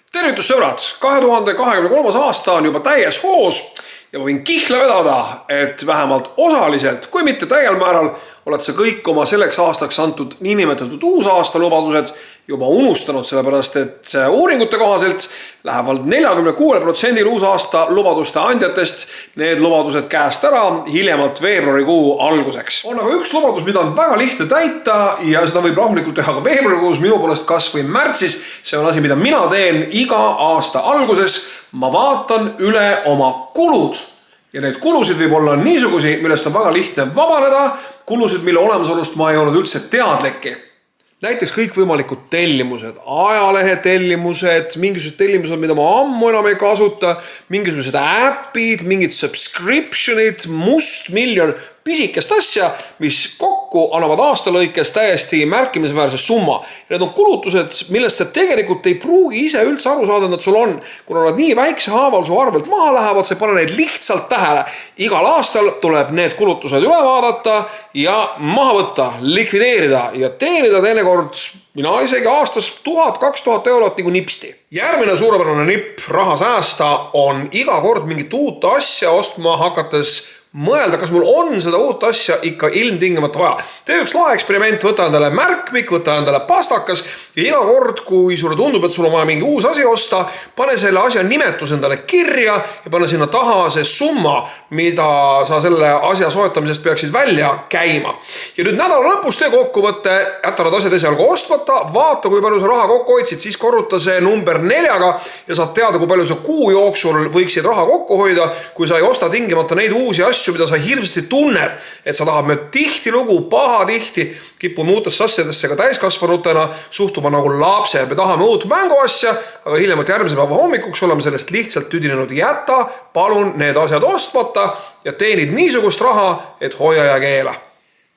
Tervitus sõbrad, 2023. aasta on juba täies hoos ja ma võin kihla vedada, et vähemalt osaliselt, kui mitte täiel määral, oled sa kõik oma selleks aastaks antud niinimetatud uusaasta lubadused juba unustanud, sellepärast et uuringute kohaselt lähevad 46% uusaasta lubaduste andjatest need lubadused käest ära hiljemalt veebruarikuu alguseks. On aga üks lubadus, mida on väga lihtne täita ja seda võib rahulikult teha ka veebruarikuus, minu poolest kas või märtsis. See on asi, mida mina teen iga aasta alguses. Ma vaatan üle oma kulud ja need kulusid võib olla niisugusi, millest on väga lihtne vabaneda, kulusid, mille olemasolust ma ei olnud üldse teadlikki. Näiteks kõik võimalikud tellimused, ajalehe tellimused, mingisugused tellimused, mida ma ammu enam ei kasuta, mingisugused äpid, mingid subscriptionid, mustmiljon pisikest asja, mis kokku annavad aasta lõikes täiesti märkimisväärse summa. Need on kulutused, millest sa tegelikult ei pruugi ise üldse aru saada, nad sul on. Kuna nad nii väikse haaval su arvelt maha lähevad, sa ei pane neid lihtsalt tähele. Igal aastal tuleb need kulutused üle vaadata ja maha võtta, likvideerida ja teenida teinekord mina isegi aastas 1000-2000 eurot nagu nipsti. Järgmine suurepärane nipp raha säästa on iga kord mingit uut asja ostma hakates mõelda, kas mul on seda uut asja ikka ilmtingimata vaja. Tee üks laeeksperiment, võta endale märkmik, võta endale pastakas ja iga kord, kui sulle tundub, et sul on vaja mingi uus asi osta, pane selle asja nimetus endale kirja ja pane sinna taha see summa, mida sa selle asja soetamisest peaksid välja käima. Ja nüüd nädala lõpus tee kokkuvõtte, jätta need asjad esialgu ostmata, vaata, kui palju sa raha kokku hoidsid, siis korruta see number 4-ga ja saad teada, kui palju sa kuu jooksul võiksid raha kokku hoida, kui sa ei osta tingimata neid uusi asju, mida sa hirmsasti tunned, et sa tahad me tihtilugu, pahatihti kipume uutesse asjadesse ka täiskasvanutena suhtuma nagu lapse. Me tahame uut mänguasja, aga hiljemalt järgmise päeva hommikuks oleme sellest lihtsalt tüdinenud. Jäta palun need asjad ostmata ja teenid niisugust raha, et hoia ja keela.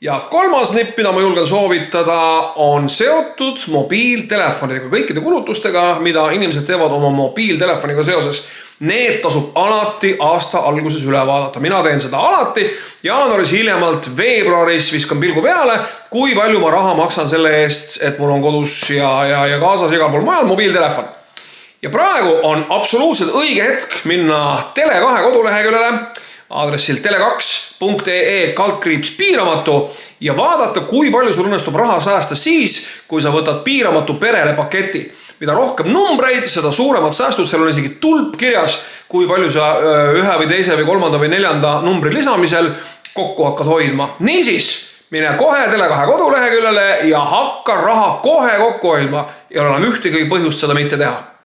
Ja kolmas nipp, mida ma julgen soovitada, on seotud mobiiltelefonidega, kõikide kulutustega, mida inimesed teevad oma mobiiltelefoniga seoses. Need tasub alati aasta alguses üle vaadata. Mina teen seda alati. Jaanuaris hiljemalt veebruaris viskan pilgu peale, kui palju ma raha maksan selle eest, et mul on kodus ja kaasas igal pool majal mobiiltelefon. Ja praegu on absoluutselt õige hetk minna Tele2 koduleheküljele aadressil tele2.ee/piiramatu ja vaadata, kui palju sul õnnestub raha säästa siis, kui sa võtad piiramatu perele paketi. Mida rohkem numbreid, seda suuremad säästud, seal on isegi tulp kirjas, kui palju sa ühe või teise või kolmanda või neljanda numbri lisamisel kokku hakkad hoidma. Niisiis, mine kohe Tele2 koduleheküljele ja hakka raha kohe kokku hoidma ja enam ühtegi põhjust seda mitte teha.